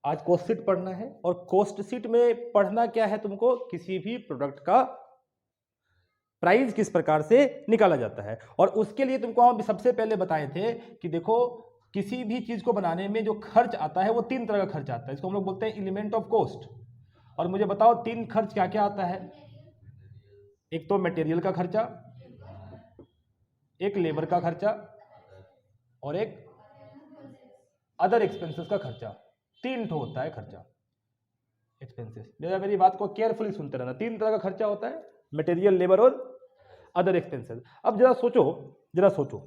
आज cost sheet पढ़ना है और कॉस्ट शीट में पढ़ना क्या है तुमको, किसी भी प्रोडक्ट का प्राइस किस प्रकार से निकाला जाता है। और उसके लिए तुमको हम सबसे पहले बताए थे कि देखो किसी भी चीज को बनाने में जो खर्च आता है वो 3 तरह का खर्च आता है, इसको हम लोग बोलते हैं एलिमेंट ऑफ कॉस्ट। और मुझे बताओ 3 खर्च क्या क्या आता है। एक तो मटेरियल का खर्चा, एक लेबर का खर्चा और एक अदर एक्सपेंसेस का खर्चा। 3 ठो होता है खर्चा एक्सपेंसेस। जरा मेरी बात को केयरफुली सुनते रहना। 3 तरह का खर्चा होता है, मटेरियल, लेबर और अदर एक्सपेंसेस। अब जरा सोचो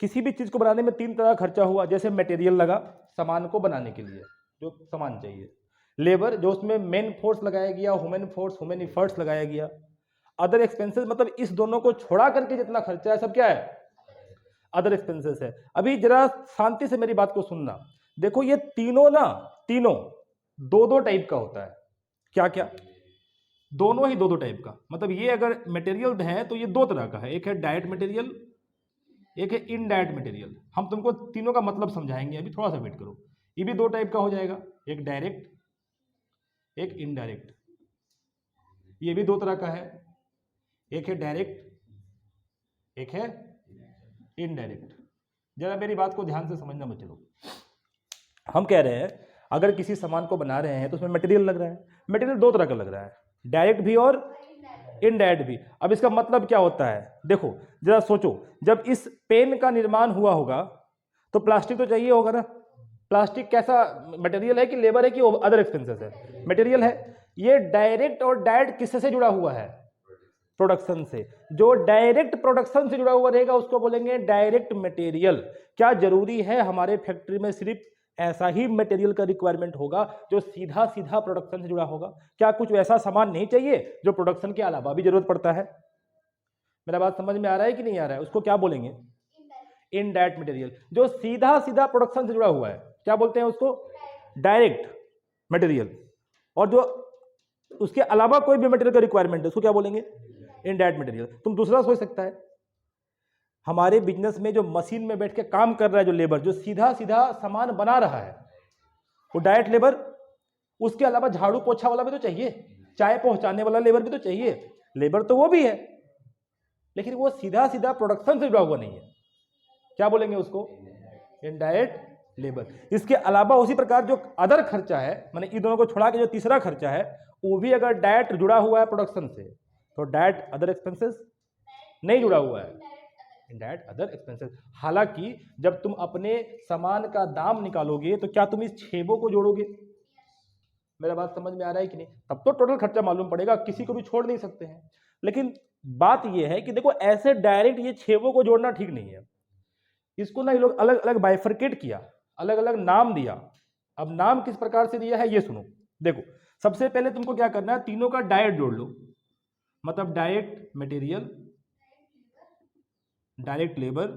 किसी भी चीज को बनाने में 3 तरह का खर्चा हुआ। जैसे मटेरियल लगा सामान को बनाने के लिए, जो सामान चाहिए। लेबर, जो उसमें मेन फोर्स लगाया गया, ह्यूमन इफर्ट्स लगाया गया। अदर एक्सपेंसेस मतलब इस दोनों को छोड़ा करके जितना खर्चा है सब क्या है, अदर एक्सपेंसेस है। अभी जरा शांति से मेरी बात को सुनना। देखो ये तीनों दो दो टाइप का होता है। क्या क्या, दोनों ही दो दो टाइप का। मतलब ये अगर मटेरियल है तो ये 2 तरह का है, एक है डायरेक्ट मटेरियल, एक है इनडायरेक्ट मटेरियल। हम तुमको तीनों का मतलब समझाएंगे, अभी थोड़ा सा वेट करो। ये भी 2 टाइप का हो जाएगा, एक डायरेक्ट एक इनडायरेक्ट। ये भी 2 तरह का है, एक है डायरेक्ट एक है इनडायरेक्ट। जरा मेरी बात को ध्यान से समझना बच्चों। हम कह रहे हैं अगर किसी सामान को बना रहे हैं तो उसमें मटेरियल लग रहा है। मटेरियल 2 तरह का लग रहा है, डायरेक्ट भी और इनडायरेक्ट भी। अब इसका मतलब क्या होता है, देखो जरा सोचो, जब इस पेन का निर्माण हुआ होगा तो प्लास्टिक तो चाहिए होगा ना। प्लास्टिक कैसा मटेरियल है कि लेबर है कि अदर एक्सपेंसेस है, मटेरियल है। ये डायरेक्ट और डायरेक्ट किससे जुड़ा हुआ है, प्रोडक्शन से। जो डायरेक्ट प्रोडक्शन से जुड़ा हुआ रहेगा उसको बोलेंगे डायरेक्ट मटेरियल। क्या जरूरी है हमारे फैक्ट्री में सिर्फ ऐसा ही मटेरियल का रिक्वायरमेंट होगा जो सीधा सीधा प्रोडक्शन से जुड़ा होगा? क्या कुछ ऐसा सामान नहीं चाहिए जो प्रोडक्शन के अलावा भी जरूरत पड़ता है? मेरा बात समझ में आ रहा है कि नहीं आ रहा है? उसको क्या बोलेंगे, इनडायरेक्ट मटेरियल। जो सीधा सीधा प्रोडक्शन से जुड़ा हुआ है क्या बोलते हैं उसको, डायरेक्ट मटेरियल। और जो उसके अलावा कोई भी मटेरियल का रिक्वायरमेंट है उसको क्या बोलेंगे, इनडायरेक्ट मटेरियल। तुम दूसरा सोच सकता है, हमारे बिजनेस में जो मशीन में बैठ के काम कर रहा है, जो लेबर जो सीधा सीधा सामान बना रहा है, वो डायरेक्ट लेबर। उसके अलावा झाड़ू पोछा वाला भी तो चाहिए, चाय पहुंचाने वाला लेबर भी तो चाहिए। लेबर तो वो भी है, लेकिन वो सीधा सीधा प्रोडक्शन से जुड़ा हुआ नहीं है। क्या बोलेंगे उसको, इनडायरेक्ट लेबर। इसके अलावा उसी प्रकार जो अदर खर्चा है, माने इन दोनों को छोड़ा के जो तीसरा खर्चा है, वो भी अगर डायरेक्ट जुड़ा हुआ है प्रोडक्शन से तो डायरेक्ट अदर एक्सपेंसेस, नहीं जुड़ा हुआ है इनडायरेक्ट अदर एक्सपेंसेस। हालांकि जब तुम अपने सामान का दाम निकालोगे तो क्या तुम इस 6 को जोड़ोगे? मेरा बात समझ में आ रहा है कि नहीं? तब तो टोटल खर्चा मालूम पड़ेगा, किसी को भी छोड़ नहीं सकते हैं। लेकिन बात यह है कि देखो ऐसे डायरेक्ट ये 6 को जोड़ना ठीक नहीं है। इसको ना ये लोग अलग अलग बाइफरकेट किया, अलग अलग नाम दिया। अब नाम किस प्रकार से दिया है ये सुनो। देखो सबसे पहले तुमको क्या करना है, तीनों का डायरेक्ट जोड़ लो। मतलब डायरेक्ट मटेरियल, डायरेक्ट लेबर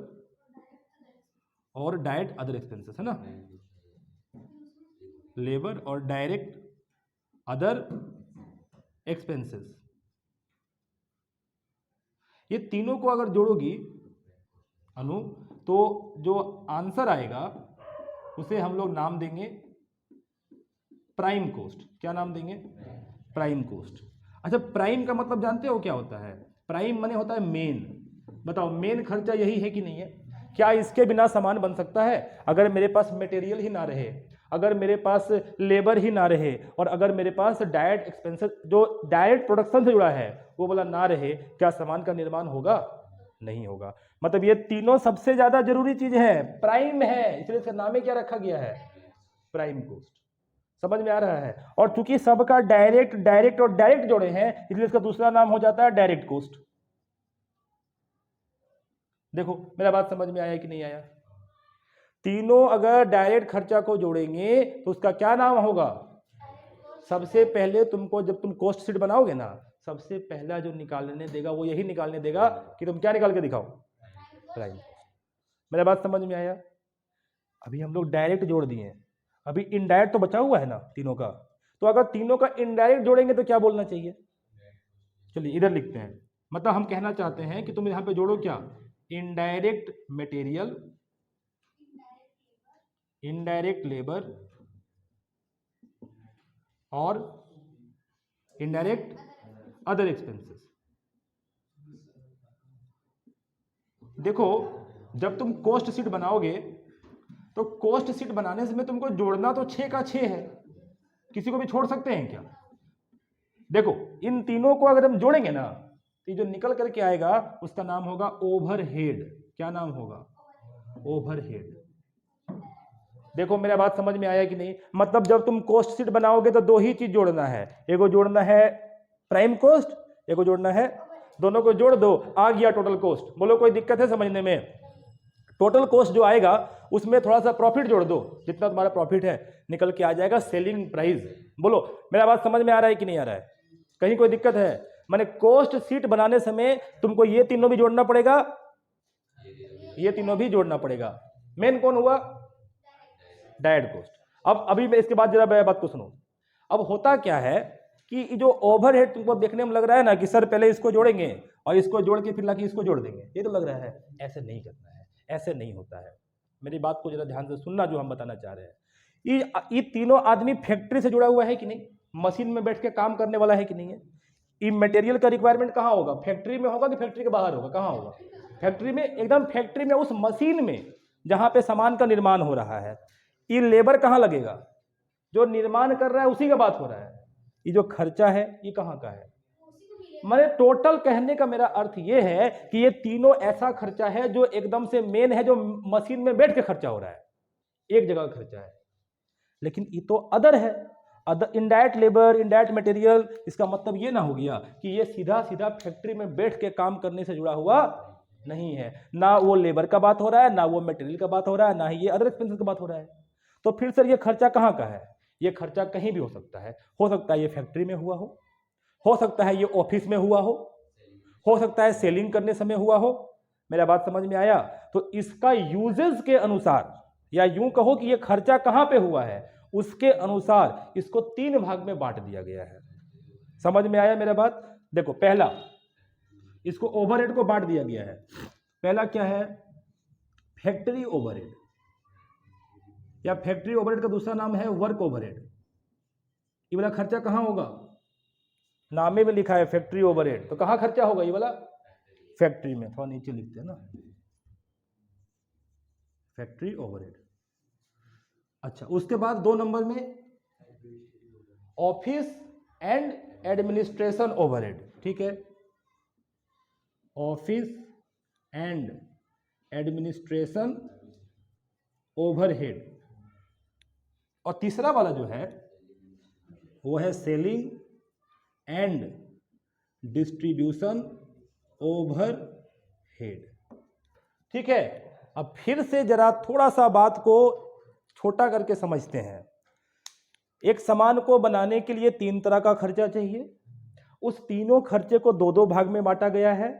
और डायरेक्ट अदर एक्सपेंसेस, है ना। लेबर और डायरेक्ट अदर एक्सपेंसेस, ये तीनों को अगर जोड़ोगी अनु, तो जो आंसर आएगा उसे हम लोग नाम देंगे प्राइम कॉस्ट। क्या नाम देंगे, प्राइम कॉस्ट। अच्छा, प्राइम का मतलब जानते हो क्या होता है? प्राइम माने होता है मेन। बताओ मेन खर्चा यही है कि नहीं है? क्या इसके बिना सामान बन सकता है? अगर मेरे पास मटेरियल ही ना रहे, अगर मेरे पास लेबर ही ना रहे, और अगर मेरे पास डायरेक्ट एक्सपेंसेस जो डायरेक्ट प्रोडक्शन से जुड़ा है वो वाला ना रहे, क्या सामान का निर्माण होगा? नहीं होगा। मतलब ये तीनों सबसे ज्यादा जरूरी चीज है, प्राइम है, इसलिए इसका नाम ही क्या रखा गया है, प्राइम कॉस्ट। समझ में आ रहा है? और चूंकि सबका डायरेक्ट डायरेक्ट और डायरेक्ट जोड़े हैं, इसलिए इसका दूसरा नाम हो जाता है डायरेक्ट कॉस्ट। देखो मेरा बात समझ में आया कि नहीं आया? तीनों अगर डायरेक्ट खर्चा को जोड़ेंगे तो उसका क्या नाम होगा? सबसे पहले तुमको जब तुम कॉस्ट शीट बनाओगे ना, सबसे पहला जो निकालने देगा वो यही निकालने देगा कि तुम क्या निकाल के दिखाओ, प्राइम। मेरा बात समझ में आया? अभी हम लोग डायरेक्ट जोड़ दिए, अभी इनडायरेक्ट तो बचा हुआ है ना तीनों का। तो अगर तीनों का इनडायरेक्ट जोड़ेंगे तो क्या बोलना चाहिए? चलिए इधर लिखते हैं। मतलब हम कहना चाहते हैं कि तुम यहां पे जोड़ो क्या, इनडायरेक्ट मटेरियल, इनडायरेक्ट लेबर और इनडायरेक्ट अदर एक्सपेंसेस। देखो जब तुम कोस्ट शीट बनाओगे तो कोस्ट शीट बनाने से में तुमको जोड़ना तो 6 का 6 है, किसी को भी छोड़ सकते हैं क्या? देखो इन तीनों को अगर हम जोड़ेंगे ना तो जो निकल करके आएगा उसका नाम होगा ओवरहेड। क्या नाम होगा? ओवरहेड। देखो मेरा बात समझ में आया कि नहीं? मतलब जब तुम कोस्ट शीट बनाओगे तो दो ही चीज जोड़ना है, एगो जोड़ना है प्राइम कोस्ट, एगो जोड़ना है, दोनों को जोड़ दो, आ गया टोटल कोस्ट। बोलो कोई दिक्कत है समझने में? टोटल कोस्ट जो आएगा उसमें थोड़ा सा प्रॉफिट जोड़ दो, जितना तुम्हारा प्रॉफिट है निकल के आ जाएगा सेलिंग प्राइस। बोलो मेरा बात समझ में आ रहा है कि नहीं आ रहा है? कहीं कोई दिक्कत है? माने कोस्ट शीट बनाने समय तुमको ये तीनों भी जोड़ना पड़ेगा, ये तीनों भी जोड़ना पड़ेगा। मेन कौन हुआ? Direct cost. अब अभी मैं इसके बाद जरा मेरी बात को सुनो। अब होता क्या है कि जो ओवरहेड तुमको देखने में लग रहा है ना कि सर पहले इसको जोड़ेंगे और इसको जोड़ के फिर लाके इसको जोड़ देंगे, ये तो लग रहा है, ऐसे नहीं करना है, ऐसे नहीं होता है। मेरी बात को जरा ध्यान से सुनना जो हम बताना चाह रहे हैं। ये तीनों आदमी फैक्ट्री से जुड़ा हुआ है कि नहीं? मशीन में बैठ के काम करने वाला है कि नहीं है? ये मटेरियल का रिक्वायरमेंट कहाँ होगा? फैक्ट्री में होगा कि फैक्ट्री के बाहर होगा? कहाँ होगा? फैक्ट्री में, एकदम फैक्ट्री में, उस मशीन में जहां पे सामान का निर्माण हो रहा है। ये लेबर कहाँ लगेगा? जो निर्माण कर रहा है उसी का बात हो रहा है। ये जो खर्चा है ये कहाँ का है? मैंने टोटल कहने का मेरा अर्थ ये है कि ये तीनों ऐसा खर्चा है जो एकदम से मेन है, जो मशीन में बैठ के खर्चा हो रहा है, एक जगह का खर्चा है। लेकिन ये तो अदर है, other indirect labour, indirect material. इसका मतलब ये ना हो गया कि ये सीधा सीधा फैक्ट्री में बैठ के काम करने से जुड़ा हुआ नहीं है। ना वो लेबर का बात हो रहा है, ना वो मटेरियल का बात हो रहा है, ना ही ये अदर एक्सपेंसेस का बात हो रहा है। तो फिर सर ये खर्चा कहाँ का है? ये खर्चा कहीं भी हो सकता है ये फैक्ट्री में हुआ हो सकता है ये ऑफिस में हुआ हो सकता है सेलिंग करने समय हुआ हो। मेरा बात समझ में आया? तो इसका यूजेस के अनुसार, या यूं कहो कि ये खर्चा कहां पे हुआ है, उसके अनुसार इसको 3 भाग में बांट दिया गया है। समझ में आया मेरा बात? देखो पहला, इसको ओवरहेड को बांट दिया गया है। पहला क्या है? फैक्ट्री ओवरहेड, या फैक्ट्री ओवरहेड का दूसरा नाम है वर्क ओवरहेड। ये वाला खर्चा कहां होगा? नामे में लिखा है फैक्ट्री ओवरहेड, तो कहां खर्चा होगा ये वाला? फैक्ट्री में। थोड़ा नीचे लिखते हैं ना, फैक्ट्री ओवरहेड। अच्छा, उसके बाद 2 नंबर में ऑफिस एंड एडमिनिस्ट्रेशन ओवरहेड। ठीक है, ऑफिस एंड एडमिनिस्ट्रेशन ओवरहेड। और तीसरा वाला जो है वो है सेलिंग एंड डिस्ट्रीब्यूशन ओवरहेड। ठीक है, अब फिर से जरा थोड़ा सा बात को छोटा करके समझते हैं। एक सामान को बनाने के लिए 3 तरह का खर्चा चाहिए। उस तीनों खर्चे को 2-2 भाग में बांटा गया है।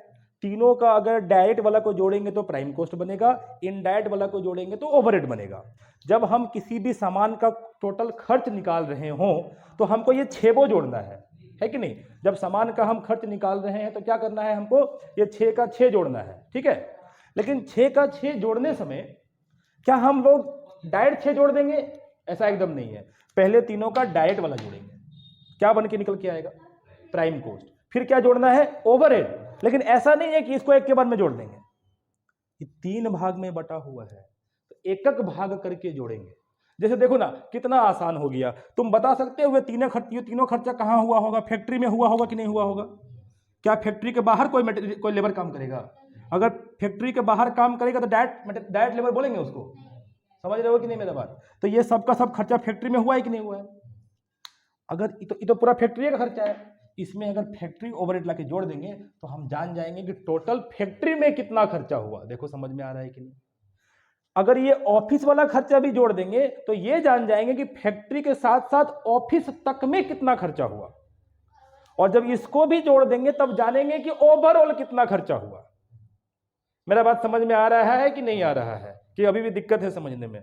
तीनों का अगर डायरेक्ट वाला को जोड़ेंगे तो प्राइम कॉस्ट बनेगा, इनडायरेक्ट वाला को जोड़ेंगे तो ओवरहेड बनेगा। जब हम किसी भी सामान का टोटल खर्च निकाल रहे हों तो हमको ये 6 जोड़ना है कि नहीं? जब सामान का हम खर्च निकाल रहे हैं तो क्या करना है हमको? ये 6 का 6 जोड़ना है। ठीक है, लेकिन 6 का 6 जोड़ने समय क्या हम लोग डायरेक्ट 6 जोड़ देंगे? ऐसा एकदम नहीं है। पहले तीनों का डायरेक्ट वाला जोड़ेंगे, क्या बन के निकल के आएगा? Prime cost. फिर क्या जोड़ना है? ओवरहेड। लेकिन ऐसा नहीं है कि इसको एक के बाद में जोड़ देंगे, ये 3 भाग में बटा हुआ है तो एक एक भाग करके जोड़ेंगे। जैसे देखो ना कितना आसान हो गया। तुम बता सकते हो तीनों खर्चा कहां हुआ होगा? फैक्ट्री में हुआ होगा कि नहीं हुआ होगा? क्या फैक्ट्री के बाहर कोई लेबर काम करेगा? अगर फैक्ट्री के बाहर काम करेगा तो डायरेक्ट लेबर बोलेंगे उसको। समझ रहे हो कि नहीं मेरा बात? तो ये सबका सब खर्चा फैक्ट्री में हुआ है कि नहीं हुआ है? अगर ये तो पूरा फैक्ट्री का खर्चा है, इसमें अगर फैक्ट्री ओवरहेड लाके जोड़ देंगे तो हम जान जाएंगे कि टोटल फैक्ट्री में कितना खर्चा हुआ। देखो समझ में आ रहा है कि नहीं? अगर ये ऑफिस वाला खर्चा भी जोड़ देंगे तो ये जान जाएंगे कि फैक्ट्री के साथ साथ ऑफिस तक में कितना खर्चा हुआ। और जब इसको भी जोड़ देंगे तब जानेंगे कि ओवरऑल कितना खर्चा हुआ। मेरा बात समझ में आ रहा है कि नहीं आ रहा है? कि अभी भी दिक्कत है समझने में?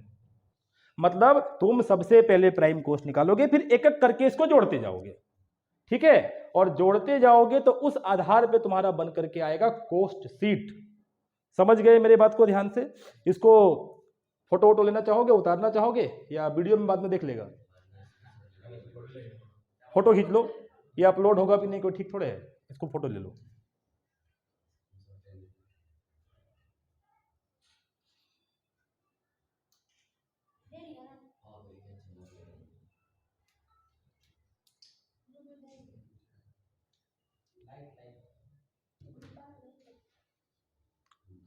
मतलब तुम सबसे पहले प्राइम कॉस्ट निकालोगे, फिर एक एक करके इसको जोड़ते जाओगे। ठीक है, और जोड़ते जाओगे तो उस आधार पे तुम्हारा बन करके आएगा कॉस्ट शीट। समझ गए मेरे बात को ध्यान से? इसको फोटो वोटो लेना चाहोगे, उतारना चाहोगे, या वीडियो में बाद में देख लेगा? फोटो खींच लो, ये अपलोड होगा भी नहीं, कोई ठीक थोड़े है, इसको फोटो ले लो।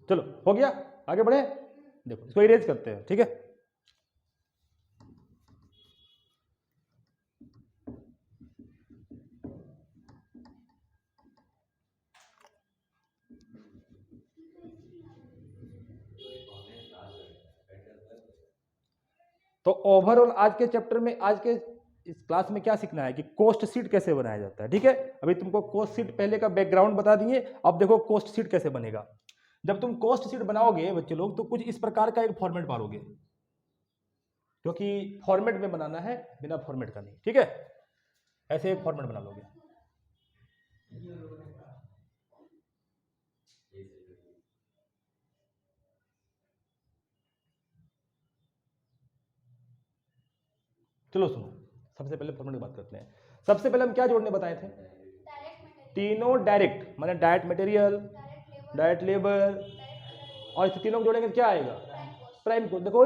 चलो हो गया, आगे बढ़े। देखो इसको इरेज करते हैं, ठीक है। तो ओवरऑल आज के चैप्टर में, आज के इस क्लास में क्या सीखना है कि कोस्ट शीट कैसे बनाया जाता है, ठीक है। अभी तुमको कोस्ट शीट पहले का बैकग्राउंड बता दिए, अब देखो कोस्ट शीट कैसे बनेगा। जब तुम कोस्ट शीट बनाओगे बच्चे लोग, तो कुछ इस प्रकार का एक फॉर्मेट मारोगे, क्योंकि फॉर्मेट में बनाना है, बिना फॉर्मेट का नहीं, ठीक है। ऐसे एक फॉर्मेट बना लोगे। चलो सुनो, सबसे पहले फॉर्मेट की बात करते हैं। सबसे पहले हम क्या जोड़ने बताए थे? तीनों डायरेक्ट, माने डायरेक्ट मटेरियल, डायरेक्ट लेबर, और इस तीनों को जोड़ेंगे तो क्या आएगा? Prime cost. देखो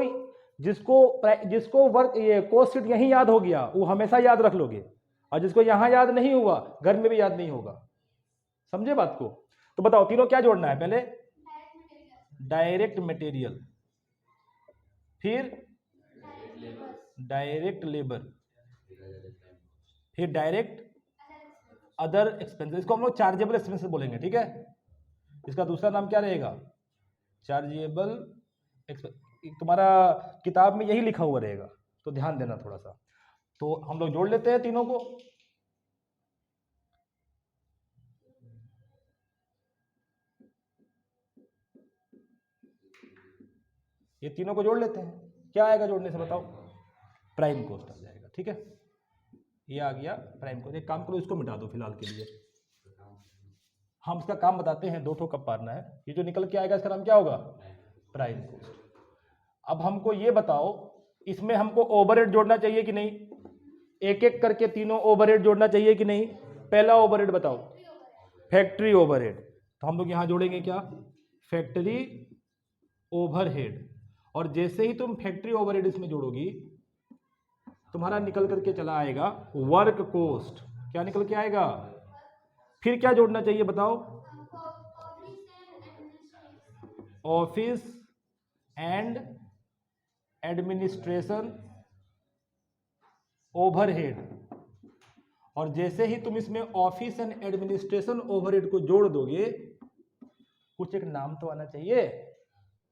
जिसको वर्क ये कोस्ट शीट यही याद हो गया, वो हमेशा याद रख लोगे, और जिसको यहां याद नहीं हुआ घर में भी याद नहीं होगा। समझे बात को? तो बताओ तीनों क्या जोड़ना है? पहले डायरेक्ट मटेरियल, फिर डायरेक्ट लेबर, फिर डायरेक्ट अदर एक्सपेंसेस। इसको हम लोग चार्जेबल एक्सपेंसेस बोलेंगे, ठीक है। इसका दूसरा नाम क्या रहेगा? Chargeable expense. तुम्हारा किताब में यही लिखा हुआ रहेगा, तो ध्यान देना थोड़ा सा। तो हम लोग जोड़ लेते हैं तीनों को। ये तीनों को जोड़ लेते हैं, क्या आएगा जोड़ने से बताओ? प्राइम कोस्ट आ जाएगा, ठीक है। ये आ गया प्राइम कोस्ट। एक काम करो, इसको मिटा दो फिलहाल के लिए, हम इसका काम बताते हैं। 2 ठो कब पारना है, ये जो निकल के आएगा इसका नाम क्या होगा? Prime cost. अब हमको ये बताओ, इसमें हमको ओवरहेड जोड़ना चाहिए कि नहीं? एक एक करके तीनों ओवरहेड जोड़ना चाहिए कि नहीं? पहला ओवरहेड बताओ, फैक्ट्री ओवरहेड। तो हम लोग यहां जोड़ेंगे क्या? Factory overhead. और जैसे ही तुम फैक्ट्री ओवरहेड इसमें जोड़ोगी, तुम्हारा निकल करके चला आएगा वर्क कोस्ट। क्या निकल के आएगा? फिर क्या जोड़ना चाहिए बताओ? Office and administration overhead. और जैसे ही तुम इसमें ऑफिस एंड एडमिनिस्ट्रेशन ओवरहेड को जोड़ दोगे, कुछ एक नाम तो आना चाहिए।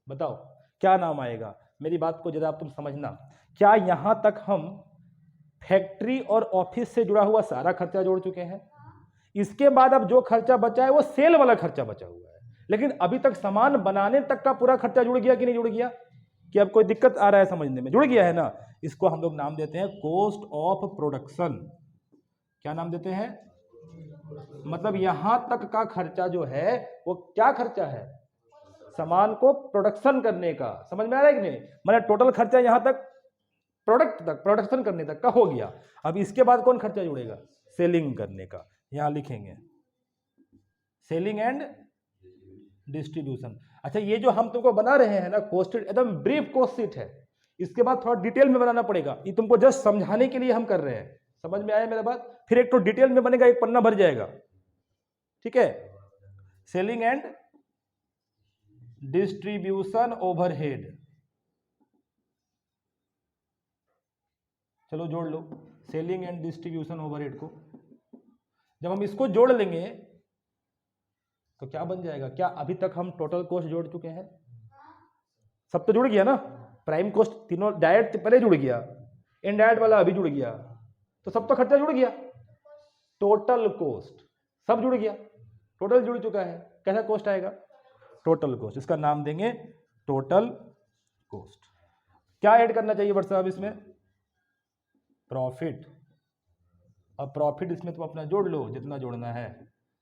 बताओ क्या नाम आएगा? मेरी बात को जरा तुम समझना। क्या यहां तक हम फैक्ट्री और ऑफिस से जुड़ा हुआ सारा खर्चा जोड़ चुके हैं? इसके बाद अब जो खर्चा बचा है वो सेल वाला खर्चा बचा हुआ है, लेकिन अभी तक सामान बनाने तक का पूरा खर्चा जुड़ गया कि नहीं जुड़ गया? कि अब कोई दिक्कत आ रहा है समझने में? जुड़ गया है ना। इसको हम लोग नाम देते हैं कॉस्ट ऑफ प्रोडक्शन। क्या नाम देते हैं? मतलब यहां तक का खर्चा जो है वो क्या खर्चा है? सामान को प्रोडक्शन करने का। समझ में आ रहा है कि नहीं? मतलब टोटल खर्चा यहां तक प्रोडक्ट तक, प्रोडक्शन करने तक का हो गया। अब इसके बाद कौन खर्चा जुड़ेगा? सेलिंग करने का। यहां लिखेंगे सेलिंग एंड डिस्ट्रीब्यूशन। अच्छा, ये जो हम तुमको बना रहे हैं ना कोस्ट शीट, एकदम ब्रीफ कोस्ट शीट है। इसके बाद थोड़ा डिटेल में बनाना पड़ेगा, ये तुमको जस्ट समझाने के लिए हम कर रहे हैं। समझ में आया मेरा बात? फिर एक तो डिटेल में बनेगा, एक पन्ना भर जाएगा, ठीक है। Selling and distribution overhead. चलो जोड़ लो सेलिंग एंड डिस्ट्रीब्यूशन ओवरहेड को। जब हम इसको जोड़ लेंगे तो क्या बन जाएगा? क्या अभी तक हम टोटल कॉस्ट जोड़ चुके हैं? सब तो जुड़ गया ना। प्राइम कॉस्ट तीनों डायरेक्ट पहले जुड़ गया, इनडायरेक्ट वाला अभी जुड़ गया, तो सब तो खर्चा जुड़ गया। टोटल कॉस्ट सब जुड़ गया, टोटल जुड़ चुका है। कैसा कॉस्ट आएगा? Total cost. इसका नाम देंगे टोटल कॉस्ट। क्या ऐड करना चाहिए बट साहब इसमें? प्रॉफिट। अब प्रॉफिट इसमें तुम अपना जोड़ लो जितना जोड़ना है,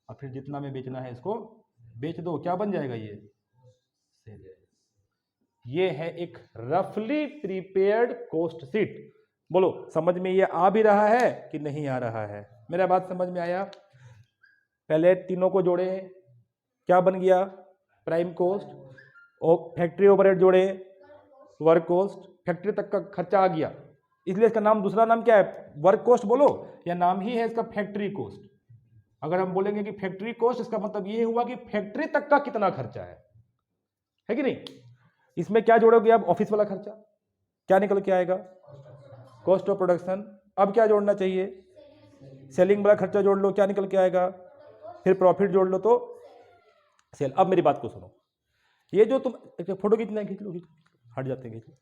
और फिर जितना में बेचना है इसको बेच दो। क्या बन जाएगा? ये सेल। ये है एक रफली प्रीपेयर्ड कॉस्ट शीट। बोलो समझ में ये आ भी रहा है कि नहीं आ रहा है? मेरा बात समझ में आया? पहले तीनों को जोड़े, क्या बन गया? Prime cost. और फैक्ट्री ओवरहेड जोड़े, वर्क कॉस्ट। फैक्ट्री तक का खर्चा आ गया, इसलिए इसका नाम, दूसरा नाम क्या है? वर्क कॉस्ट बोलो, या नाम ही है इसका फैक्ट्री कॉस्ट। अगर हम बोलेंगे कि फैक्ट्री कॉस्ट, इसका मतलब ये हुआ कि फैक्ट्री तक का कितना खर्चा है कि नहीं? इसमें क्या जोड़ोगे आप? ऑफिस वाला खर्चा, क्या निकल के आएगा? Cost of production. अब क्या जोड़ना चाहिए? सेलिंग वाला खर्चा जोड़ लो, क्या निकल के आएगा? फिर प्रॉफिट जोड़ लो तो सेल। अब मेरी बात को सुनो, ये जो तुम फोटो खींचना है, खींच लो, हट जाते हैं, खींच लो।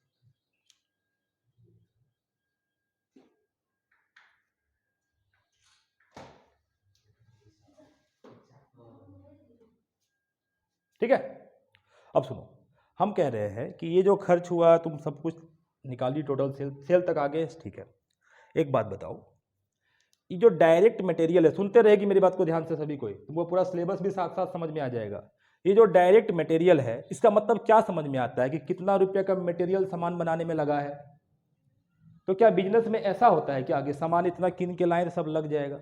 ठीक है, अब सुनो, हम कह रहे हैं कि ये जो खर्च हुआ, तुम सब कुछ निकाली, टोटल सेल, सेल तक आ गए, ठीक है। एक बात बताओ, ये जो डायरेक्ट मटेरियल है, सुनते रहेगी मेरी बात को ध्यान से सभी कोई, तुमको पूरा सिलेबस भी साथ साथ समझ में आ जाएगा। ये जो डायरेक्ट मटेरियल है, इसका मतलब क्या समझ में आता है कि कितना रुपया का मटेरियल सामान बनाने में लगा है। तो क्या बिजनेस में ऐसा होता है कि आगे सामान इतना किन के लाए सब लग जाएगा?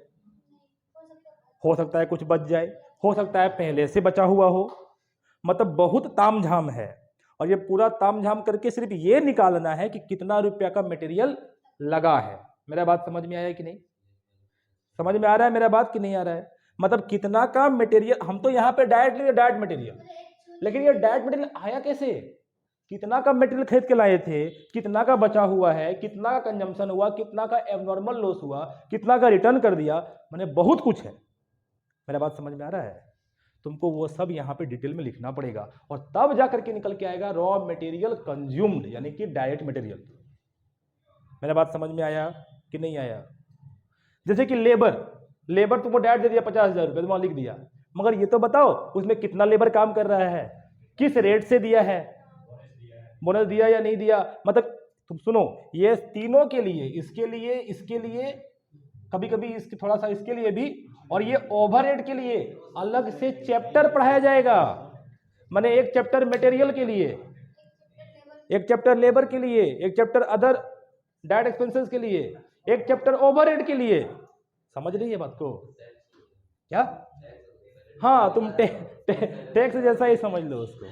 हो सकता है कुछ बच जाए, हो सकता है पहले से बचा हुआ हो। मतलब बहुत तामझाम है, और ये पूरा तामझाम करके सिर्फ ये निकालना है कि कितना रुपया का मटेरियल लगा है। मेरा बात समझ में आया कि नहीं? समझ में आ रहा है मेरा बात कि नहीं आ रहा है? मतलब कितना का मटेरियल, हम तो यहाँ पे डायरेक्ट मटेरियल, लेकिन ये डायरेक्ट मटेरियल आया कैसे? कितना का मटेरियल खरीद के लाए थे, कितना का बचा हुआ है, कितना का कंजम्पशन हुआ, कितना का एबनॉर्मल लॉस हुआ, कितना का रिटर्न कर दिया, मैंने बहुत कुछ है। मेरा बात समझ में आ रहा है? तुमको वो सब यहाँ पे डिटेल में लिखना पड़ेगा, और तब जा करके निकल के आएगा रॉ मटेरियल कंज्यूम्ड, यानी कि डायरेक्ट मटेरियल। मेरा बात समझ में आया कि नहीं आया? जैसे कि लेबर तुमको डायरेक्ट दे दिया 50,000 रुपये, तुम लिख दिया, मगर ये तो बताओ उसमें कितना लेबर काम कर रहा है, किस रेट से दिया है, बोनस दिया या नहीं दिया। मतलब तुम सुनो, ये तीनों के लिए, इसके लिए कभी कभी इसके थोड़ा सा इसके लिए भी, और ये ओवरहेड के लिए अलग से चैप्टर पढ़ाया जाएगा। माने एक चैप्टर मटेरियल के लिए, एक चैप्टर लेबर के लिए, एक चैप्टर अदर डायरेक्ट एक्सपेंसेस के लिए, एक चैप्टर ओवरहेड के लिए। समझ रही है बात को? क्या? हाँ, तुम टैक्स जैसा ही समझ लो उसको।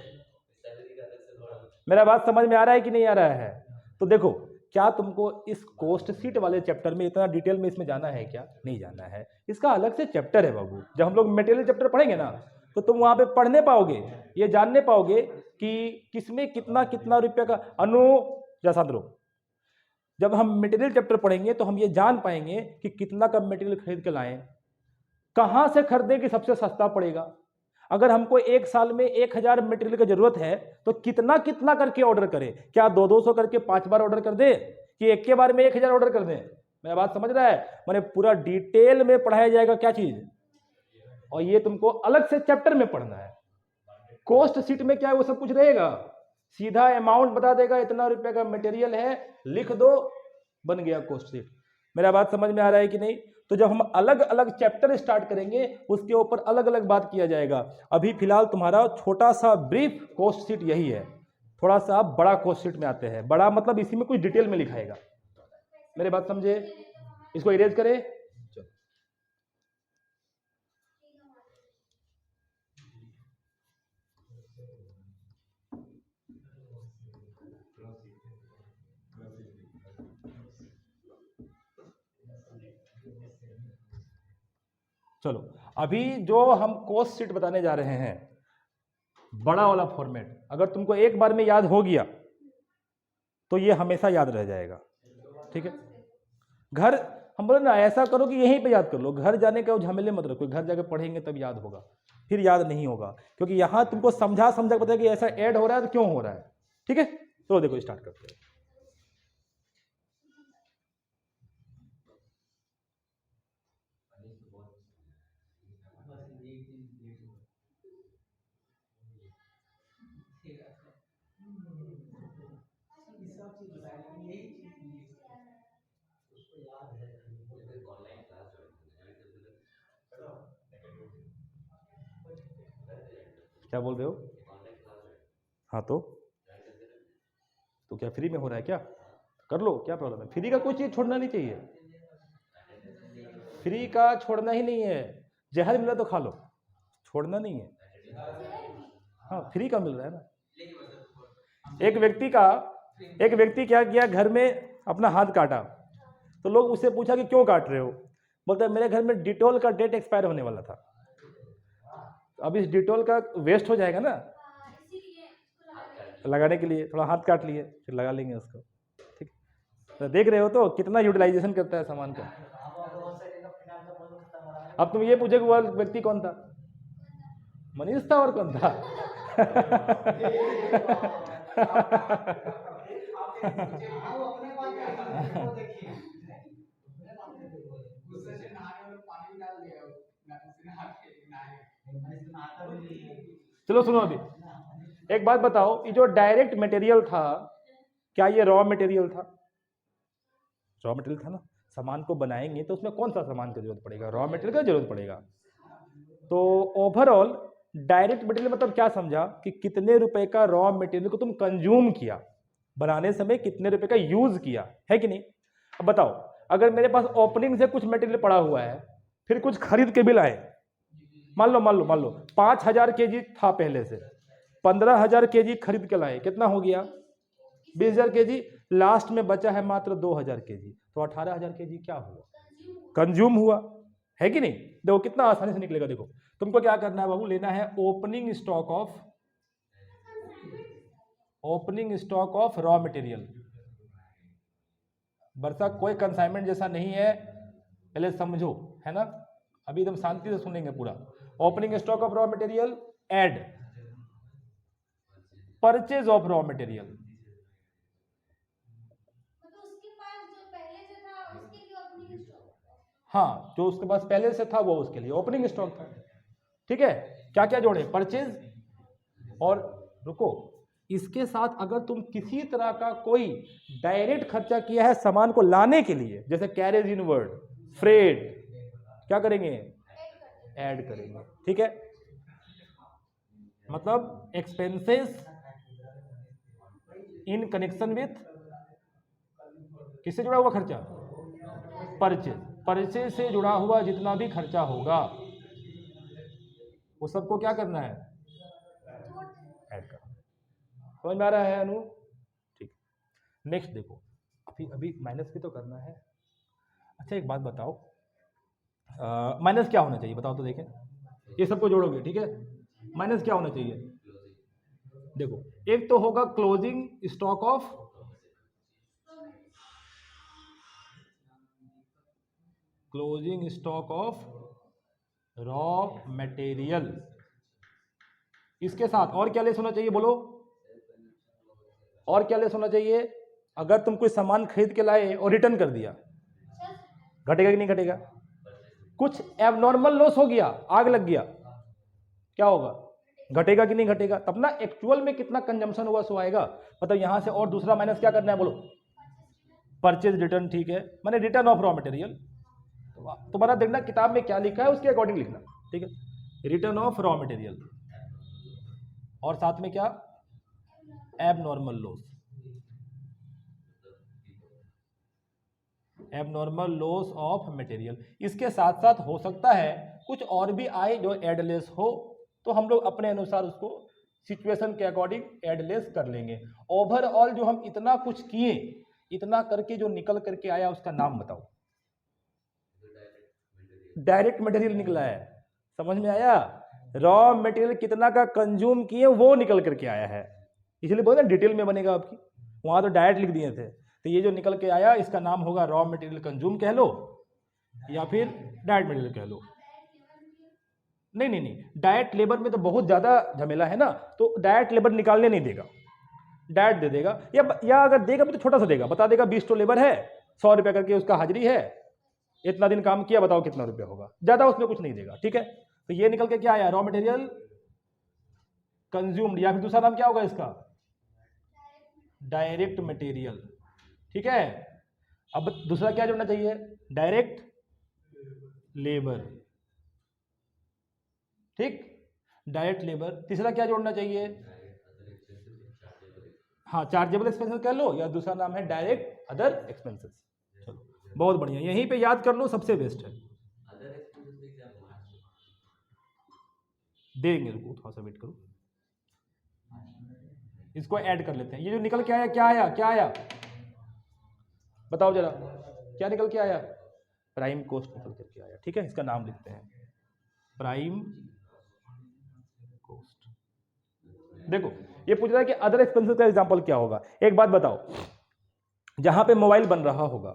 मेरा बात समझ में आ रहा है कि नहीं आ रहा है? तो देखो, क्या तुमको इस कॉस्ट शीट वाले चैप्टर में इतना डिटेल में इसमें जाना है? क्या नहीं जाना है? इसका अलग से चैप्टर है बाबू। जब हम लोग मटेरियल चैप्टर पढ़ेंगे ना, तो तुम वहां पे पढ़ने पाओगे, ये जानने पाओगे कि किसमें कितना कितना रुपया का जैसा। जब हम मटेरियल चैप्टर पढ़ेंगे तो हम ये जान पाएंगे कि कितना का मटेरियल खरीद के लाएं, कहां से खरीदें कि सबसे सस्ता पड़ेगा। अगर हमको एक साल में 1,000 मटेरियल की जरूरत है तो कितना कितना करके ऑर्डर करें? क्या 200 करके 5 बार ऑर्डर कर दे, कि एक के बार में 1,000 ऑर्डर कर दें? मेरा बात समझ रहा है? मैंने पूरा डिटेल में पढ़ाया जाएगा क्या चीज, और ये तुमको अलग से चैप्टर में पढ़ना है। कॉस्ट शीट में क्या है, वो सब कुछ रहेगा, सीधा अमाउंट बता देगा, इतना रुपए का मटेरियल है, लिख दो, बन गया कॉस्ट शीट। मेरा बात समझ में आ रहा है कि नहीं? तो जब हम अलग अलग चैप्टर स्टार्ट करेंगे, उसके ऊपर अलग अलग बात किया जाएगा। अभी फिलहाल तुम्हारा छोटा सा ब्रीफ कॉस्ट शीट यही है। थोड़ा सा आप बड़ा कॉस्ट शीट में आते हैं। बड़ा मतलब इसी में कुछ डिटेल में लिखाएगा। मेरे बात समझे? इसको इरेज करें। चलो, अभी जो हम कॉस्ट शीट बताने जा रहे हैं, बड़ा वाला फॉर्मेट, अगर तुमको एक बार में याद हो गया तो ये हमेशा याद रह जाएगा। ठीक है? घर, हम बोले ना ऐसा करो कि यहीं पे याद कर लो, घर जाने का झमेले मत रखो, घर जाके पढ़ेंगे तब याद होगा, फिर याद नहीं होगा, क्योंकि यहां तुमको समझा समझा पता है कि ऐसा ऐड हो रहा है तो क्यों हो रहा है। ठीक है, तो देखो स्टार्ट करते हैं। क्या बोल रहे हो? हाँ, तो क्या फ्री में हो रहा है क्या? कर लो, क्या प्रॉब्लम है? फ्री का कोई चीज छोड़ना नहीं चाहिए, फ्री का छोड़ना ही नहीं है। जहर मिला तो खा लो, छोड़ना नहीं है। हाँ, फ्री का मिल रहा है ना। एक व्यक्ति क्या किया, घर में अपना हाथ काटा, तो लोग उससे पूछा कि क्यों काट रहे हो? बोलता है मेरे घर में डिटॉल का डेट एक्सपायर होने वाला था, अब इस डिटॉल का वेस्ट हो जाएगा ना, तो लगाने के लिए थोड़ा हाथ काट लिए, फिर लगा लेंगे उसको। ठीक, तो देख रहे हो तो कितना यूटिलाइजेशन करता है सामान का। अब तुम ये पूछे कि वह व्यक्ति कौन था? मनीष था, और कौन था? चलो सुनो, अभी एक बात बताओ, ये जो डायरेक्ट मटेरियल था, क्या ये रॉ मटेरियल था? रॉ मटेरियल था ना। सामान को बनाएंगे तो उसमें कौन सा सामान की जरूरत पड़ेगा? रॉ मटेरियल का जरूरत पड़ेगा। तो ओवरऑल डायरेक्ट मटेरियल मतलब क्या समझा कि कितने रुपए का रॉ मटेरियल को तुम कंज्यूम किया, बनाने समय कितने रुपए का यूज किया, है कि नहीं? अब बताओ, अगर मेरे पास ओपनिंग से कुछ मटेरियल पड़ा हुआ है, फिर कुछ खरीद के भी लाए, मान लो 5,000 केजी था पहले से, 15,000 केजी खरीद के लाए, कितना हो गया? 20,000 केजी। लास्ट में बचा है मात्र 2,000 केजी, तो 18,000 केजी क्या हुआ? कंज्यूम हुआ, है कि नहीं? देखो कितना आसानी से निकलेगा। देखो तुमको क्या करना है बाबू, लेना है opening stock of raw material. वर्षा कोई कंसाइनमेंट जैसा नहीं है, पहले समझो, है ना? अभी एकदम शांति से सुनेंगे पूरा। Opening stock of raw material, add purchase of raw material. हाँ, जो उसके पास पहले से था वो उसके लिए ओपनिंग स्टॉक था। ठीक है, क्या क्या जोड़े? परचेज और, रुको, इसके साथ अगर तुम किसी तरह का कोई डायरेक्ट खर्चा किया है सामान को लाने के लिए, जैसे कैरेज इनवर्ड, फ्रेट, क्या करेंगे? ऐड करेंगे। ठीक है, मतलब एक्सपेंसेस इन कनेक्शन विथ, किससे जुड़ा हुआ खर्चा? परचेज से जुड़ा हुआ जितना भी खर्चा होगा वो सबको क्या करना है? ऐड करना। समझ में आ रहा है अनु? ठीक, नेक्स्ट देखो, अभी माइनस भी तो करना है। अच्छा एक बात बताओ, माइनस क्या होना चाहिए बताओ तो देखें। ये सबको जोड़ोगे, ठीक है? माइनस क्या होना चाहिए? देखो, एक तो होगा closing stock of raw material. इसके साथ और क्या लेस होना चाहिए बोलो? और क्या लेस होना चाहिए? अगर तुम कोई सामान खरीद के लाए और रिटर्न कर दिया, घटेगा कि नहीं घटेगा? कुछ एबनॉर्मल लॉस हो गया, आग लग गया, क्या होगा? घटेगा कि नहीं घटेगा? तब ना एक्चुअल में कितना कंजम्पशन हुआ सो आएगा। मतलब यहां से और दूसरा माइनस क्या करना है बोलो? परचेज रिटर्न, ठीक है, मैंने रिटर्न ऑफ रॉ मटेरियल। तुम्हारा देखना किताब में क्या लिखा है उसके अकॉर्डिंग लिखना, ठीक है? रिटर्न ऑफ रॉ मटेरियल, और साथ में क्या? Abnormal loss, of material. इसके साथ साथ हो सकता है कुछ और भी आए जो एडलेस हो, तो हम लोग अपने अनुसार उसको सिचुएशन के अकॉर्डिंग एडलेस कर लेंगे। ओवरऑल जो हम इतना कुछ किए, इतना करके जो निकल करके आया उसका नाम बताओ। डायरेक्ट मटेरियल निकला है, समझ में आया? रॉ मटेरियल कितना का कंज्यूम किए वो निकल करके आया है, इसलिए बोलते हैं डिटेल में बनेगा आपकी। वहां तो डायरेक्ट लिख दिए थे, तो ये जो निकल के आया इसका नाम होगा रॉ मटेरियल कंज्यूम कह लो, या फिर डायरेक्ट मटेरियल कह लो। नहीं, डायरेक्ट लेबर में तो बहुत ज्यादा झमेला है ना, तो डायरेक्ट लेबर निकालने नहीं देगा, डायरेक्ट दे देगा, या अगर देगा भी तो छोटा सा देगा, बता देगा 20 तो लेबर है, 100 रुपया करके उसका हाजिरी है, इतना दिन काम किया, बताओ कितना रुपया होगा, ज्यादा उसमें कुछ नहीं देगा। ठीक है, तो ये निकल के क्या आया? रॉ मटेरियल कंज्यूम्ड, या फिर दूसरा नाम क्या होगा इसका? Direct material. ठीक है, अब दूसरा क्या जोड़ना चाहिए? डायरेक्ट लेबर, ठीक, डायरेक्ट लेबर। तीसरा क्या जोड़ना चाहिए? हाँ, चार्जेबल एक्सपेंसेस कह लो, या दूसरा नाम है डायरेक्ट अदर एक्सपेंसेस। चलो बहुत बढ़िया, यहीं पे याद कर लो, सबसे बेस्ट है। देंगे, रुको थोड़ा सा वेट करो, इसको ऐड कर लेते हैं। ये जो निकल के आया, क्या आया, क्या आया बताओ जरा, क्या निकल के आया? प्राइम कॉस्ट निकल करके आया। ठीक है, इसका नाम लिखते हैं प्राइम कॉस्ट। देखो ये पूछ रहा है कि अदर एक्सपेंसेस का एग्जांपल क्या होगा। एक बात बताओ, जहां पे मोबाइल बन रहा होगा,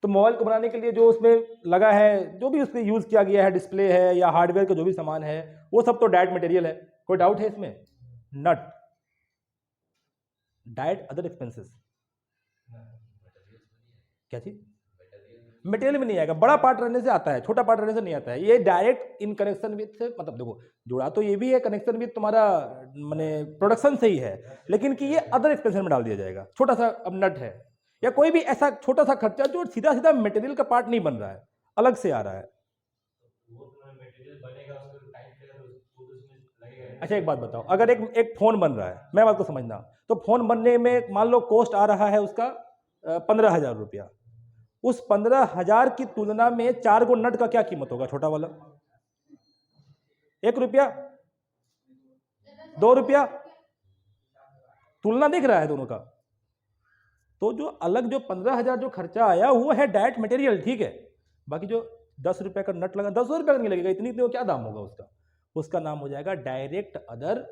तो मोबाइल को बनाने के लिए जो उसमें लगा है, जो भी उसमें यूज किया गया है, डिस्प्ले है या हार्डवेयर का जो भी सामान है, वो सब तो डायरेक्ट मटेरियल है। कोई डाउट है इसमें? नट डायरेक्ट अदर एक्सपेंसेस क्या चीज? मटेरियल में नहीं आएगा, बड़ा पार्ट रहने से आता है, छोटा पार्ट रहने से नहीं आता है। ये डायरेक्ट इन कनेक्शन विद से, मतलब देखो जुड़ा तो ये भी है कनेक्शन विद तुम्हारा माने प्रोडक्शन से ही है, लेकिन कि ये अदर एक्सपेंशन में डाल दिया जाएगा। छोटा सा अब नट है या कोई भी ऐसा छोटा सा खर्चा जो सीधा सीधा मटेरियल का पार्ट नहीं बन रहा है, अलग से आ रहा है। अच्छा एक बात बताओ, अगर एक फोन बन रहा है, मैं बात को समझना, तो फोन बनने में मान लो कॉस्ट आ रहा है उसका 15,000 रुपया। उस 15,000 की तुलना में 4 गो नट का क्या कीमत होगा? छोटा वाला 1 रुपया, 2 रुपया, तुलना दिख रहा है दोनों का। तो जो अलग जो 15,000 जो खर्चा आया वो है डायरेक्ट मटेरियल, ठीक है। बाकी जो 10 रुपए का नट लगा, 10 रुपए का नहीं लगेगा, इतनी तो क्या दाम होगा उसका, उसका नाम हो जाएगा डायरेक्ट अदर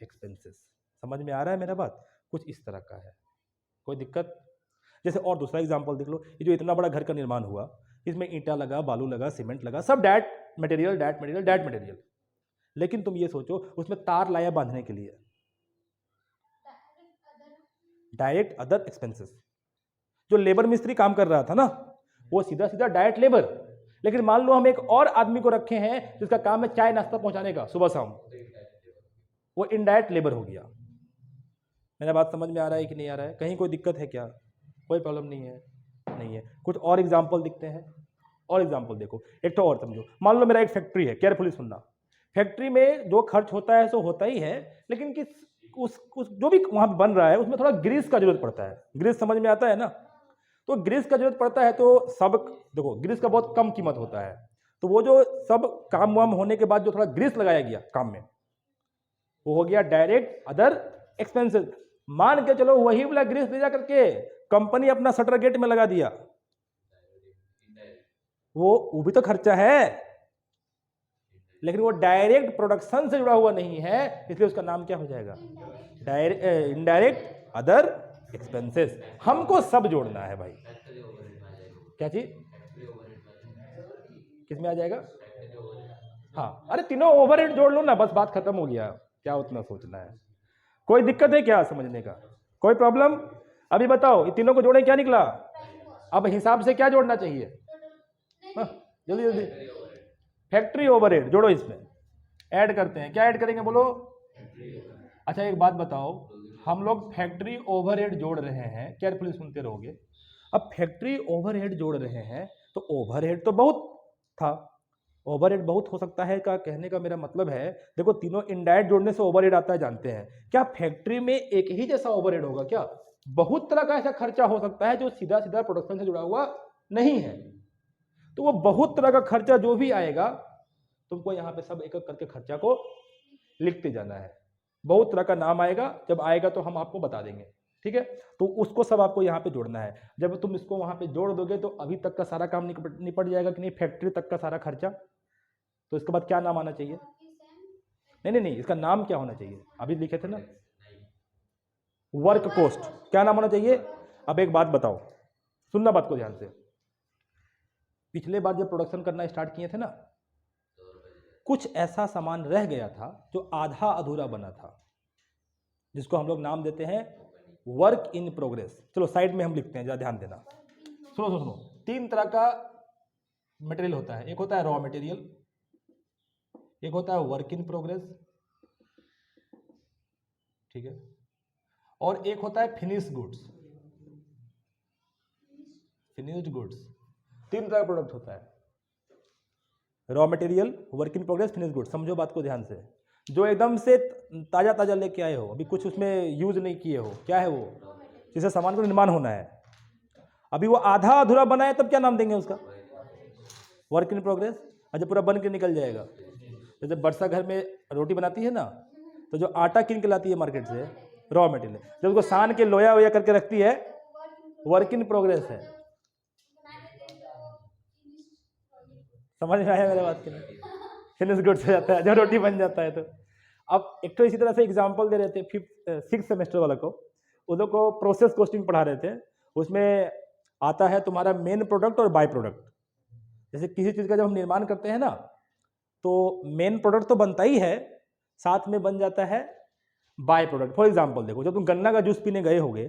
एक्सपेंसेस। समझ में आ रहा है मेरा बात? कुछ इस तरह का है, कोई दिक्कत? जैसे और दूसरा एग्जांपल देख लो, ये जो इतना बड़ा घर का निर्माण हुआ, इसमें ईंटा लगा, बालू लगा, सीमेंट लगा, सब direct material, direct material, direct material. लेकिन तुम ये सोचो, उसमें तार लाया बांधने के लिए, डायरेक्ट अदर एक्सपेंसेस। जो लेबर मिस्त्री काम कर रहा था ना, वो सीधा सीधा डायरेक्ट लेबर। लेकिन मान लो हम एक और आदमी को रखे हैं जिसका काम है चाय नाश्ता पहुंचाने का सुबह शाम, वो इनडायरेक्ट लेबर हो गया। मेरा बात समझ में आ रहा है कि नहीं आ रहा है? कहीं कोई दिक्कत है क्या? कोई प्रॉब्लम नहीं है? नहीं है। कुछ और एग्जाम्पल दिखते हैं, और एग्जाम्पल देखो, एक तो और समझो। मान लो मेरा एक फैक्ट्री है, केयरफुली सुनना। फैक्ट्री में जो खर्च होता है सो होता ही है, लेकिन कि उस जो भी वहां बन रहा है उसमें थोड़ा ग्रीस का जरूरत पड़ता है। ग्रीस समझ में आता है ना? तो ग्रीस का जरूरत पड़ता है, तो सब देखो ग्रीस का बहुत कम कीमत होता है। तो वो जो सब काम वाम होने के बाद जो थोड़ा ग्रीस लगाया गया काम में, वो हो गया डायरेक्ट अदर एक्सपेंसेस। मान के चलो वही वाला ग्रीस ले जा करके कंपनी अपना शटर गेट में लगा दिया, वो भी तो खर्चा है, लेकिन वो डायरेक्ट प्रोडक्शन से जुड़ा हुआ नहीं है, इसलिए उसका नाम क्या हो जाएगा? Indirect other expenses. हमको सब जोड़ना है भाई। क्या चीज? किस में आ जाएगा? हाँ, अरे तीनों ओवरहेड जोड़ लो ना, बस बात खत्म हो गया, क्या उतना सोचना है? कोई दिक्कत है क्या समझने का? कोई प्रॉब्लम? अभी बताओ, ये तीनों को जोड़े क्या निकला? अब हिसाब से क्या जोड़ना चाहिए? जल्दी जल्दी। फैक्ट्री ओवरहेड जोड़ो, इसमें ऐड करते हैं। क्या ऐड करेंगे बोलो? अच्छा एक बात बताओ, हम लोग फैक्ट्री ओवरहेड जोड़ रहे हैं, केयरफुली सुनते रहोगे। अब फैक्ट्री ओवरहेड जोड़ रहे हैं तो ओवरहेड तो बहुत था, ओवरहेड बहुत हो सकता है का कहने का मेरा मतलब है, देखो तीनों इनडायरेक्ट जोड़ने से ओवरहेड आता है जानते हैं। क्या फैक्ट्री में एक ही जैसा ओवरहेड होगा क्या? बहुत तरह का ऐसा खर्चा हो सकता है जो सीधा सीधा प्रोडक्शन से जुड़ा हुआ नहीं है। तो वो बहुत तरह का खर्चा जो भी आएगा, तुमको यहाँ पे सब एक एक करके खर्चा को लिखते जाना है। बहुत तरह का नाम आएगा, जब आएगा तो हम आपको बता देंगे, ठीक है? तो उसको सब आपको यहाँ पे जोड़ना है। जब तुम इसको वहां पे जोड़ दोगे तो अभी तक का सारा काम निपट जाएगा कि नहीं, फैक्ट्री तक का सारा खर्चा। तो इसके बाद क्या नाम आना चाहिए? नहीं, इसका नाम क्या होना चाहिए? अभी लिखे थे ना, वर्क कॉस्ट। क्या नाम होना चाहिए? अब एक बात बताओ, सुनना बात को ध्यान से। पिछले बार जब प्रोडक्शन करना स्टार्ट किए थे ना, कुछ ऐसा सामान रह गया था जो आधा अधूरा बना था, जिसको हम लोग नाम देते हैं वर्क इन प्रोग्रेस। चलो साइड में हम लिखते हैं, जरा ध्यान देना। सुनो, 3 तरह का मटेरियल होता है। एक होता है रॉ मटेरियल, एक होता है वर्क इन प्रोग्रेस, ठीक है, और एक होता है फिनिश गुड्स। फिनिश्ड गुड्स 3 तरह का प्रोडक्ट होता है, raw material, work in progress, finish goods. समझो बात को ध्यान से। जो एकदम से ताज़ा ताज़ा लेके आए हो, अभी कुछ उसमें यूज नहीं किए हो, क्या है वो, जिससे सामान को निर्माण होना है, अभी वो आधा अधूरा बना है, तब क्या नाम देंगे उसका, वर्क इन प्रोग्रेस। अच्छा पूरा बन के निकल जाएगा। जैसे वर्षा घर में रोटी बनाती है ना, तो जो आटा किन के लाती है मार्केट से, रॉ मटेरियल, जब उसको सान के लोया वोया करके रखती है, वर्क इन प्रोग्रेस है। समझ में आया मेरे बात के लिए, फिनिश गुड्स हो जाता है जब रोटी बन जाता है तो। अब एक तो इसी तरह से एग्जांपल दे रहे थे 6th सेमेस्टर वाला को, उन लोग को प्रोसेस कोस्टिंग पढ़ा रहे थे, उसमें आता है तुम्हारा मेन प्रोडक्ट और बाय प्रोडक्ट। जैसे किसी चीज़ का जब हम निर्माण करते हैं ना, तो मेन प्रोडक्ट तो बनता ही है, साथ में बन जाता है बाय प्रोडक्ट। फॉर एग्जाम्पल देखो, जब तुम गन्ना का जूस पीने गए होगे,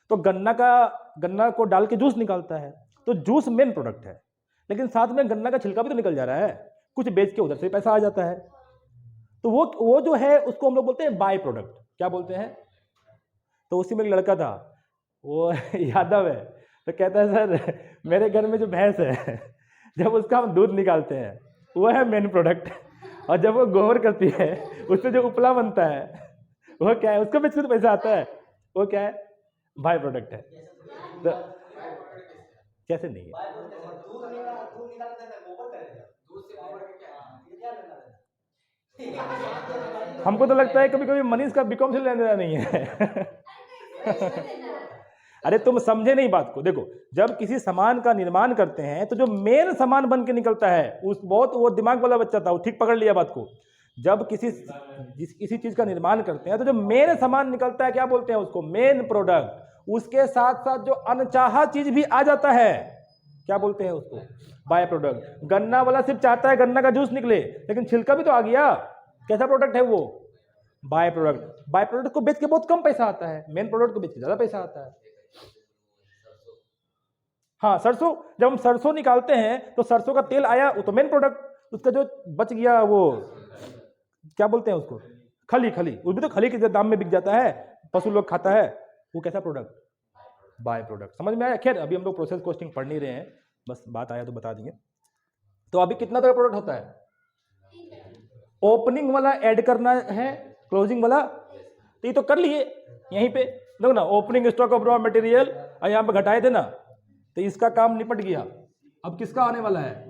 तो गन्ना को डाल के जूस निकालता है, तो जूस मेन प्रोडक्ट है, लेकिन साथ में गन्ना का छिलका भी तो निकल जा रहा है, कुछ बेच के उधर से पैसा आ जाता है, तो वो जो है उसको हम लोग बोलते हैं बाय प्रोडक्ट। क्या बोलते हैं? तो उसी में एक लड़का था, वो यादव है, तो कहता है सर मेरे घर में जो भैंस है जब उसका हम दूध निकालते हैं वो है मेन प्रोडक्ट, और जब वो गोबर करती है उससे जो उपला बनता है वो क्या है, उसको बेच के तो पैसा आता है, वो क्या है, बाय प्रोडक्ट है। तो कैसे नहीं है, हमको तो लगता है कभी कभी मनीष का बीकॉम से लेने देना नहीं है। अरे तुम समझे नहीं बात को। देखो, जब किसी सामान का निर्माण करते हैं तो जो मेन सामान बन के निकलता है, उस बहुत वो दिमाग वाला बच्चा था, वो ठीक पकड़ लिया बात को। जब किसी चीज का निर्माण करते हैं तो जो मेन सामान निकलता है, क्या बोलते हैं उसको, मेन प्रोडक्ट। उसके साथ साथ जो अनचाहा चीज भी आ जाता है, क्या बोलते हैं उसको, बाय प्रोडक्ट। गन्ना वाला सिर्फ चाहता है गन्ना का जूस निकले, लेकिन छिलका भी तो आ गया, कैसा प्रोडक्ट है वो, बाय प्रोडक्ट। बाय प्रोडक्ट को बेच के बहुत कम पैसा आता है, मेन प्रोडक्ट को बेच के ज्यादा पैसा आता है। हाँ, सरसों, जब हम सरसों निकालते हैं तो सरसों का तेल आया, वो तो मेन प्रोडक्ट। उसका जो बच गया वो क्या बोलते हैं उसको, खली, वो भी तो खली के दाम में बिक जाता है, पशु लोग खाता है, वो कैसा प्रोडक्ट, बाय प्रोडक्ट। समझ में आया? खैर अभी हम लोग प्रोसेस कॉस्टिंग पढ़ नहीं रहे हैं, बस बात आया तो बता दिए। तो अभी कितना तरह प्रोडक्ट होता है, ओपनिंग वाला ऐड करना है, क्लोजिंग वाला तो ये तो कर लिए यहीं पे, देखो ना, opening stock of raw material यहाँ पे घटाए थे ना, तो इसका काम निपट गया। अब किसका आने वाला है,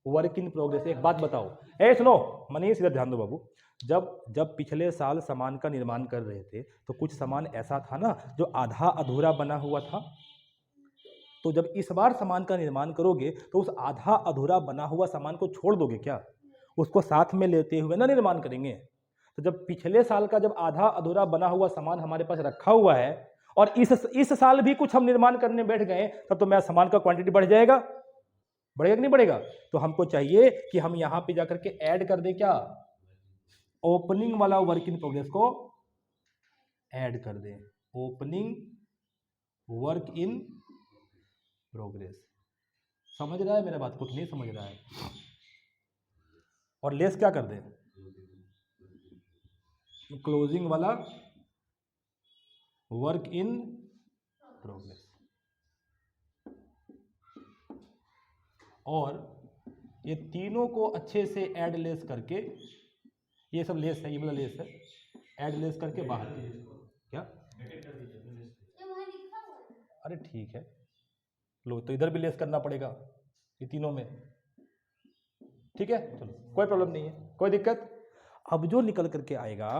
वर्क इन प्रोग्रेस। एक बात बताओ, सुनो मनीष, इधर ध्यान दो बाबू। जब पिछले साल सामान का निर्माण कर रहे थे तो कुछ सामान ऐसा था ना जो आधा अधूरा बना हुआ था, तो जब इस बार सामान का निर्माण करोगे तो उस आधा अधूरा बना हुआ सामान को छोड़ दोगे क्या, उसको साथ में लेते हुए ना निर्माण करेंगे। तो जब पिछले साल का जब आधा अधूरा बना हुआ सामान हमारे पास रखा हुआ है और इस साल भी कुछ हम निर्माण करने बैठ गए, तब तो मेरा सामान का क्वांटिटी बढ़ जाएगा, बढ़ेगा कि नहीं बढ़ेगा। तो हमको चाहिए कि हम यहां पे जाकर के ऐड कर दें, क्या, ओपनिंग वाला वर्क इन प्रोग्रेस को ऐड कर दें, ओपनिंग वर्क इन प्रोग्रेस। समझ रहा है मेरा बात को कि नहीं समझ रहा है? और लेस क्या कर दें, क्लोजिंग वाला वर्क इन प्रोग्रेस। और ये तीनों को अच्छे से ऐड लेस करके, ये सब लेस है, ये वाला लेस है, ऐड लेस करके बाहर क्या, अरे ठीक है लो, तो इधर भी लेस करना पड़ेगा ये तीनों में, ठीक है, चलो कोई प्रॉब्लम नहीं है, कोई दिक्कत। अब जो निकल करके आएगा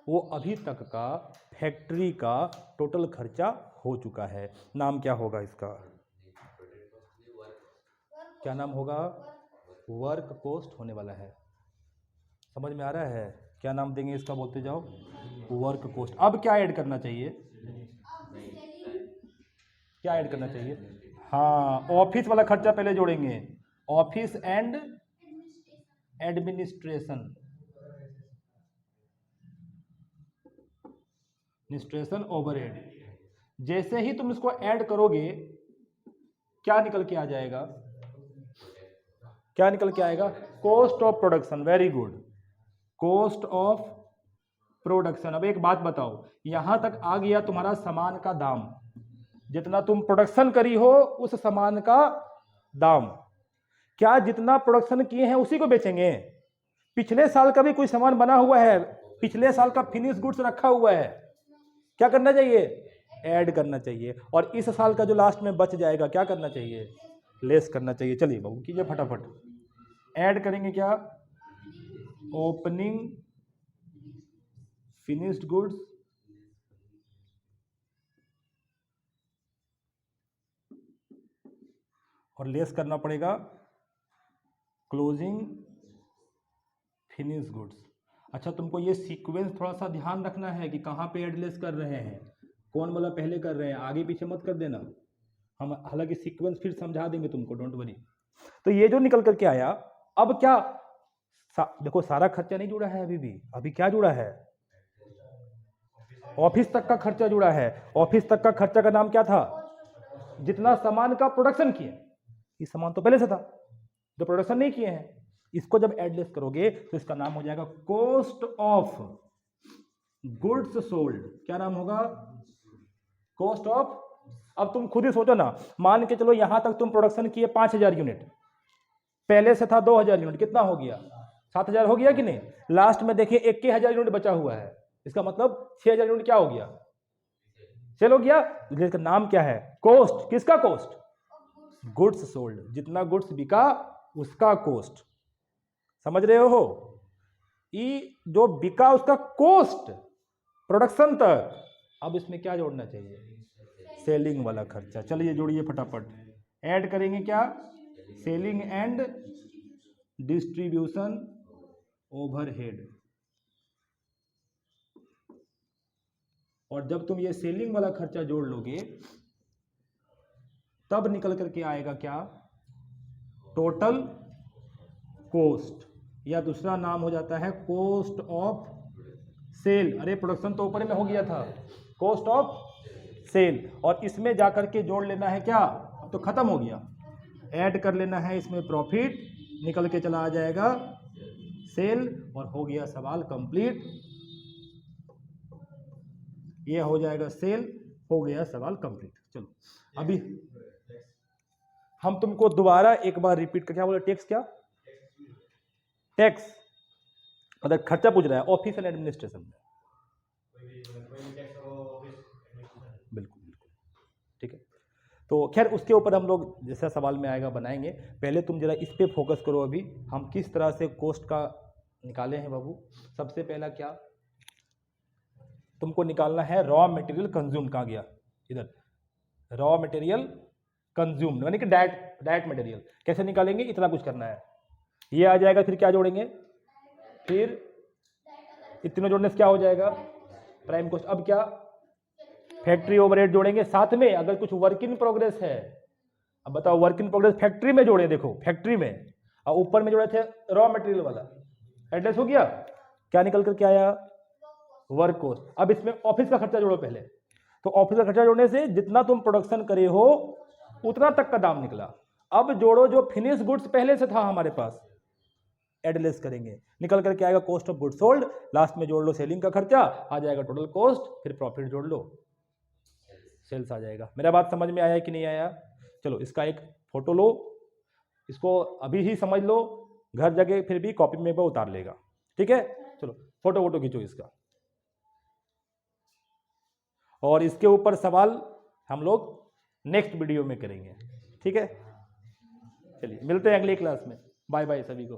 वो अभी तक का फैक्ट्री का टोटल खर्चा हो चुका है। नाम क्या होगा इसका, क्या नाम होगा, वर्क कॉस्ट होने वाला है। समझ में आ रहा है? क्या नाम देंगे इसका, बोलते जाओ, वर्क कॉस्ट। अब क्या ऐड करना चाहिए, क्या ऐड करना चाहिए, हाँ, ऑफिस वाला खर्चा पहले जोड़ेंगे, ऑफिस एंड एडमिनिस्ट्रेशन, ओवरहेड। जैसे ही तुम इसको ऐड करोगे क्या निकल के आ जाएगा, क्या निकल के आएगा, cost of production. Very good, cost of production. अब एक बात बताओ, यहां तक आ गया तुम्हारा सामान का दाम, जितना तुम प्रोडक्शन करी हो उस सामान का दाम। क्या जितना प्रोडक्शन किए हैं उसी को बेचेंगे, पिछले साल का भी कोई सामान बना हुआ है, पिछले साल का फिनिश गुड्स रखा हुआ है, क्या करना चाहिए? ऐड करना चाहिए। और इस साल का जो लास्ट में बच जाएगा क्या करना चाहिए? लेस करना चाहिए। चलिए बाबू कीजिए फटाफट। ऐड करेंगे क्या? ओपनिंग फिनिश्ड गुड्स और लेस करना पड़ेगा क्लोजिंग फिनिश गुड्स। अच्छा, तुमको ये सीक्वेंस थोड़ा सा ध्यान रखना है कि कहाँ पे ऐड लेस कर रहे हैं, कौन वाला पहले कर रहे हैं, आगे पीछे मत कर देना। हम हालांकि सीक्वेंस फिर समझा देंगे तुमको, डोंट वरी। तो ये जो निकल करके आया, अब क्या देखो सारा खर्चा नहीं जुड़ा है अभी क्या जुड़ा है? ऑफिस तक का खर्चा जुड़ा है। ऑफिस तक का खर्चा का नाम क्या था? जितना सामान का प्रोडक्शन किए, ये सामान तो पहले से था, जो प्रोडक्शन नहीं किए हैं, इसको जब एडलेस करोगे तो इसका नाम हो जाएगा कॉस्ट ऑफ गुड्स सोल्ड। क्या नाम होगा? Cost of. अब तुम खुद ही सोचो ना, मान के चलो यहां तक तुम प्रोडक्शन किए 5000 यूनिट, पहले से था 2000 यूनिट, कितना हो गया? 7000 हो गया कि नहीं? लास्ट में देखिए 1000 यूनिट बचा हुआ है, इसका मतलब 6000 यूनिट क्या हो गया? सेल हो गया। इसका नाम क्या है? कॉस्ट। किसका कॉस्ट? Goods sold. जितना गुड्स बिका उसका कॉस्ट। समझ रहे हो? ये जो बिका उसका कॉस्ट प्रोडक्शन तक। अब इसमें क्या जोड़ना चाहिए? सेलिंग वाला खर्चा। चलिए जोड़िए फटाफट। ऐड करेंगे क्या? Selling and distribution overhead. और जब तुम ये सेलिंग वाला खर्चा जोड़ लोगे तब निकल करके आएगा क्या? टोटल कॉस्ट, या दूसरा नाम हो जाता है कॉस्ट ऑफ सेल। अरे प्रोडक्शन तो ऊपर में हो गया था, कॉस्ट ऑफ सेल। और इसमें जाकर के जोड़ लेना है क्या? अब तो खत्म हो गया। ऐड कर लेना है इसमें प्रॉफिट, निकल के चला आ जाएगा सेल, और हो गया सवाल कंप्लीट। ये हो जाएगा सेल, हो गया सवाल कंप्लीट। चलो अभी हम तुमको दोबारा एक बार रिपीट कर, क्या बोले? टैक्स क्या? टैक्स मतलब खर्चा पूछ रहा है ऑफिस एंड एडमिनिस्ट्रेशन में। बिल्कुल बिल्कुल ठीक है। तो खैर उसके ऊपर हम लोग जैसा सवाल में आएगा बनाएंगे। पहले तुम जरा इस पे फोकस करो। अभी हम किस तरह से कॉस्ट का निकाले हैं बाबू। सबसे पहला क्या तुमको निकालना है? Raw material consume. कहाँ गया? इधर। रॉ मटेरियल कंज्यूम यानी कि डायरेक्ट मटेरियल। कैसे निकालेंगे? इतना कुछ करना है, ये आ जाएगा, फिर क्या जोड़ेंगे? फिर इतने जोड़ने से क्या हो जाएगा? Prime cost. अब क्या? फैक्ट्री ओवरहेड जोड़ेंगे साथ में, अगर कुछ वर्क इन प्रोग्रेस है। अब बताओ, वर्क इन प्रोग्रेस फैक्ट्री में जोड़े, देखो फैक्ट्री में, और ऊपर में जोड़े थे रॉ मटेरियल वाला। एड्रेस हो गया। क्या निकल कर क्या आया? Work cost. अब इसमें ऑफिस का खर्चा जोड़ो पहले। तो ऑफिस का खर्चा जोड़ने से जितना तुम प्रोडक्शन करे हो उतना तक का दाम निकला। अब जोड़ो जो फिनिश गुड्स पहले से था हमारे पास, एडलेस करेंगे, निकल करके आएगा cost of goods sold. Last में जोड़ लो सेलिंग का खर्चा, आ जाएगा टोटल कॉस्ट, फिर प्रॉफिट जोड़ लो, सेल्स आ जाएगा। मेरा बात समझ में आया कि नहीं आया? चलो इसका एक फोटो लो, इसको अभी ही समझ लो, घर जगह फिर भी कॉपी में वो उतार लेगा। ठीक है, चलो फोटो वोटो खींचो इसका। और इसके ऊपर सवाल हम लोग नेक्स्ट वीडियो में करेंगे। ठीक है, चलिए मिलते हैं अगली क्लास में। बाय बाय सभी को।